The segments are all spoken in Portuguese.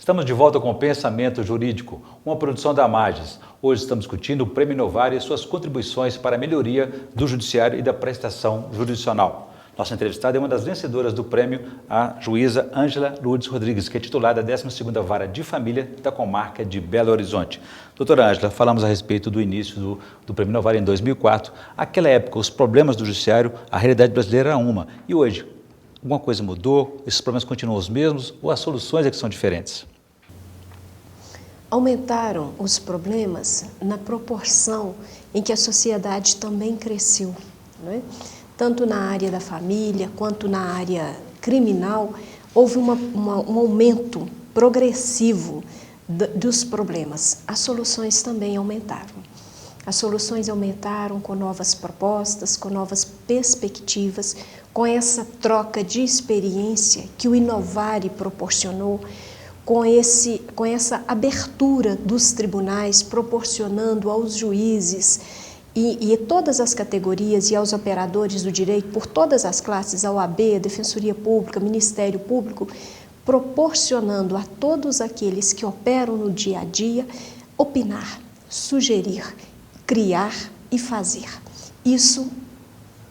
Estamos de volta com o Pensamento Jurídico, uma produção da Magis. Hoje estamos discutindo o Prêmio Inovar e suas contribuições para a melhoria do judiciário e da prestação jurisdicional. Nossa entrevistada é uma das vencedoras do prêmio, a juíza Ângela Lourdes Rodrigues, que é titular da 12ª Vara de Família da Comarca de Belo Horizonte. Doutora Ângela, falamos a respeito do início do Prêmio Inovar em 2004. Naquela época, os problemas do judiciário, a realidade brasileira era uma. E hoje, alguma coisa mudou? Esses problemas continuam os mesmos ou as soluções é que são diferentes? Aumentaram os problemas na proporção em que a sociedade também cresceu, não é? Tanto na área da família quanto na área criminal, houve um aumento progressivo dos problemas. As soluções também aumentaram. As soluções aumentaram com novas propostas, com novas perspectivas, com essa troca de experiência que o Inovare proporcionou, com essa abertura dos tribunais, proporcionando aos juízes e todas as categorias e aos operadores do direito, por todas as classes, a OAB, a Defensoria Pública, Ministério Público, proporcionando a todos aqueles que operam no dia a dia, opinar, sugerir, criar e fazer. Isso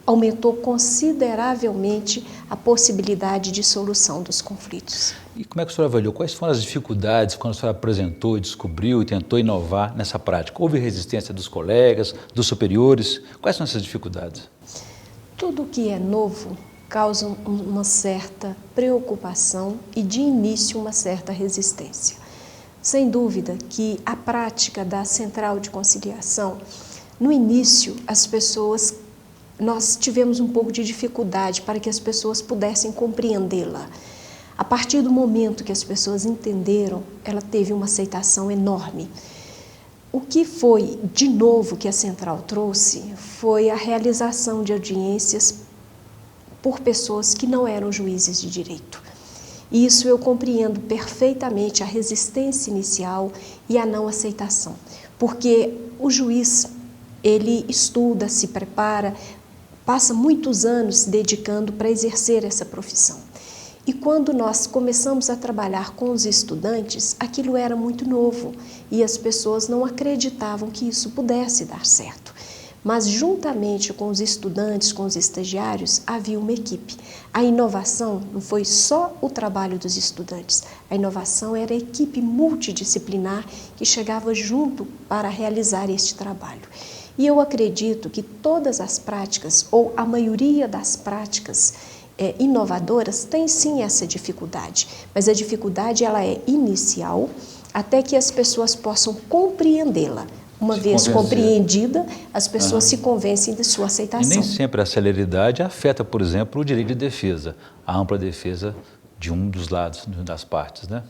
aumentou consideravelmente a possibilidade de solução dos conflitos. E como é que a senhora avaliou? Quais foram as dificuldades quando a senhora apresentou, descobriu e tentou inovar nessa prática? Houve resistência dos colegas, dos superiores? Quais são essas dificuldades? Tudo que é novo causa uma certa preocupação e, de início, uma certa resistência. Sem dúvida que a prática da central de conciliação, no início, nós tivemos um pouco de dificuldade para que as pessoas pudessem compreendê-la. A partir do momento que as pessoas entenderam, ela teve uma aceitação enorme. O que foi de novo que a central trouxe foi a realização de audiências por pessoas que não eram juízes de direito. E isso eu compreendo perfeitamente a resistência inicial e a não aceitação, porque o juiz, ele estuda, se prepara, passa muitos anos se dedicando para exercer essa profissão. E quando nós começamos a trabalhar com os estudantes, aquilo era muito novo e as pessoas não acreditavam que isso pudesse dar certo. Mas juntamente com os estudantes, com os estagiários, havia uma equipe. A inovação não foi só o trabalho dos estudantes, a inovação era a equipe multidisciplinar que chegava junto para realizar este trabalho. E eu acredito que todas as práticas, ou a maioria das práticas inovadoras, tem sim essa dificuldade, mas a dificuldade ela é inicial, até que as pessoas possam compreendê-la. Uma vez compreendida, as pessoas se convencem de sua aceitação. E nem sempre a celeridade afeta, por exemplo, o direito de defesa, a ampla defesa de um dos lados, das partes, né?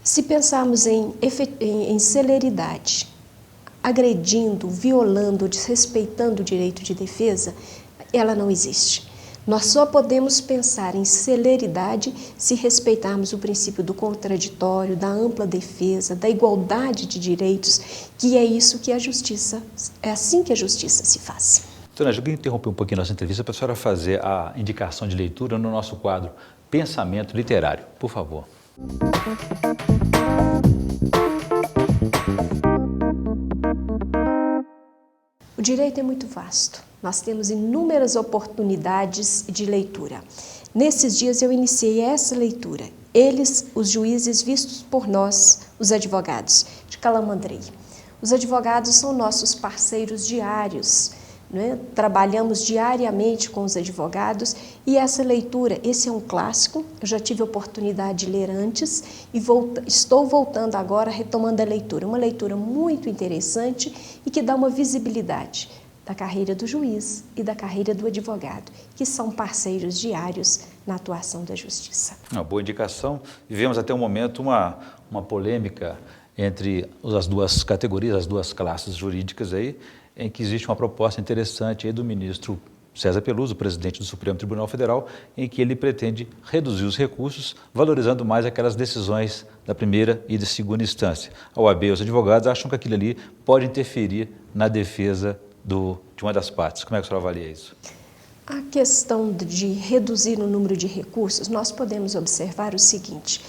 Se pensarmos em celeridade, agredindo, violando, desrespeitando o direito de defesa, ela não existe. Nós só podemos pensar em celeridade se respeitarmos o princípio do contraditório, da ampla defesa, da igualdade de direitos, que é isso que a justiça, é assim que a justiça se faz. Doutora, eu queria interromper um pouquinho a nossa entrevista para a senhora fazer a indicação de leitura no nosso quadro Pensamento Literário, por favor. O direito é muito vasto. Nós temos inúmeras oportunidades de leitura. Nesses dias eu iniciei essa leitura. Eles, os juízes vistos por nós, os advogados, de Calamandrei. Os advogados são nossos parceiros diários, né? Trabalhamos diariamente com os advogados e essa leitura, esse é um clássico, eu já tive a oportunidade de ler antes e estou voltando agora, retomando a leitura. Uma leitura muito interessante e que dá uma visibilidade da carreira do juiz e da carreira do advogado, que são parceiros diários na atuação da justiça. Uma boa indicação. Vivemos até o momento uma polêmica entre as duas categorias, as duas classes jurídicas aí, em que existe uma proposta interessante aí do ministro César Peluso, presidente do Supremo Tribunal Federal, em que ele pretende reduzir os recursos, valorizando mais aquelas decisões da primeira e da segunda instância. A OAB e os advogados acham que aquilo ali pode interferir na defesa de uma das partes. Como é que a senhora avalia isso? A questão de reduzir o número de recursos, nós podemos observar o seguinte: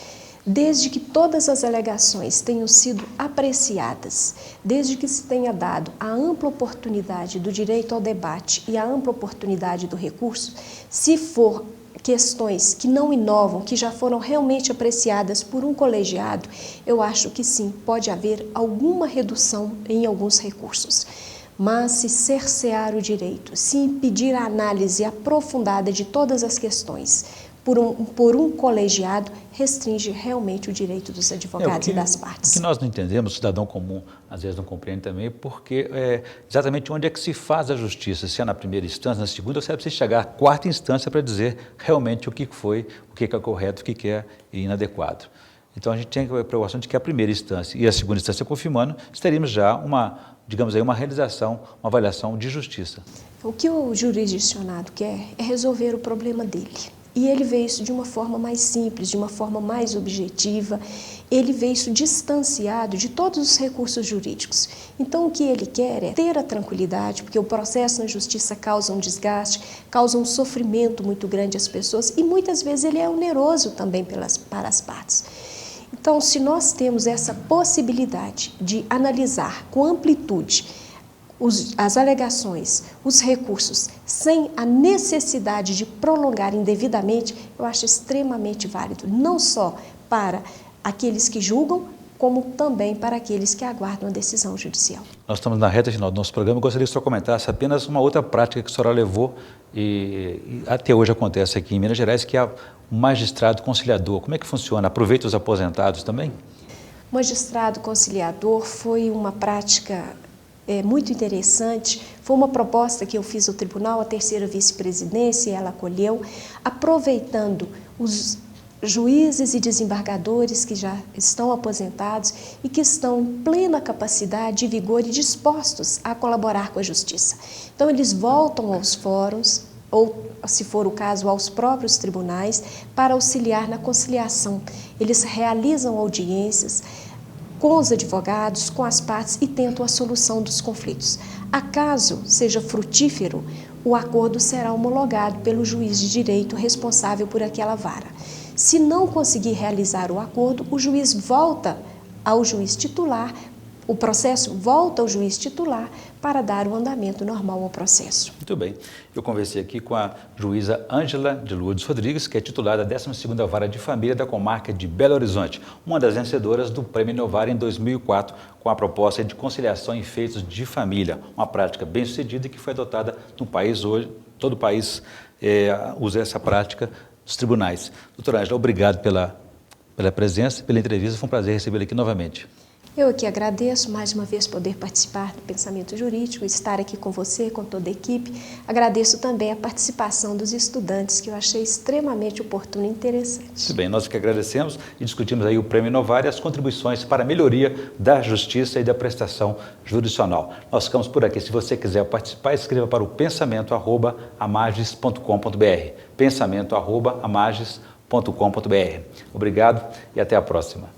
desde que todas as alegações tenham sido apreciadas, desde que se tenha dado a ampla oportunidade do direito ao debate e a ampla oportunidade do recurso, se for questões que não inovam, que já foram realmente apreciadas por um colegiado, eu acho que sim, pode haver alguma redução em alguns recursos. Mas se cercear o direito, se impedir a análise aprofundada de todas as questões por um colegiado, restringe realmente o direito dos advogados e das partes. O que nós não entendemos, o cidadão comum às vezes não compreende também, porque exatamente onde é que se faz a justiça, se é na primeira instância, na segunda, ou se é preciso chegar à quarta instância para dizer realmente o que foi, o que é correto, o que é inadequado. Então a gente tem a preocupação de que a primeira instância e a segunda instância confirmando, estaríamos já uma realização, uma avaliação de justiça. O que o jurisdicionado quer é resolver o problema dele. E ele vê isso de uma forma mais simples, de uma forma mais objetiva, ele vê isso distanciado de todos os recursos jurídicos. Então, o que ele quer é ter a tranquilidade, porque o processo na justiça causa um desgaste, causa um sofrimento muito grande às pessoas e muitas vezes ele é oneroso também para as partes. Então, se nós temos essa possibilidade de analisar com amplitude as alegações, os recursos, sem a necessidade de prolongar indevidamente, eu acho extremamente válido, não só para aqueles que julgam, como também para aqueles que aguardam a decisão judicial. Nós estamos na reta final do nosso programa, eu gostaria que o senhor comentasse apenas uma outra prática que a senhora levou e até hoje acontece aqui em Minas Gerais, que é o magistrado conciliador. Como é que funciona? Aproveita os aposentados também? O magistrado conciliador foi uma prática muito interessante, foi uma proposta que eu fiz ao tribunal, a terceira vice-presidência, ela acolheu, aproveitando os juízes e desembargadores que já estão aposentados e que estão em plena capacidade e vigor e dispostos a colaborar com a justiça. Então eles voltam aos fóruns, ou, se for o caso, aos próprios tribunais, para auxiliar na conciliação. Eles realizam audiências com os advogados, com as partes e tentam a solução dos conflitos. Acaso seja frutífero, o acordo será homologado pelo juiz de direito responsável por aquela vara. Se não conseguir realizar o acordo, o juiz volta ao juiz titular, o processo volta ao juiz titular para dar o andamento normal ao processo. Muito bem. Eu conversei aqui com a juíza Ângela de Lourdes Rodrigues, que é titular da 12ª Vara de Família da Comarca de Belo Horizonte, uma das vencedoras do Prêmio Inovar em 2004, com a proposta de conciliação em feitos de família, uma prática bem sucedida e que foi adotada no país hoje, todo o país usa essa prática dos tribunais. Doutora Ângela, obrigado pela presença, pela entrevista, foi um prazer recebê-la aqui novamente. Eu aqui agradeço mais uma vez poder participar do Pensamento Jurídico, estar aqui com você, com toda a equipe. Agradeço também a participação dos estudantes, que eu achei extremamente oportuna e interessante. Muito bem, nós que agradecemos e discutimos aí o Prêmio Inovar e as contribuições para a melhoria da justiça e da prestação jurisdicional. Nós ficamos por aqui. Se você quiser participar, escreva para o pensamento@amages.com.br, pensamento@amages.com.br. Obrigado e até a próxima.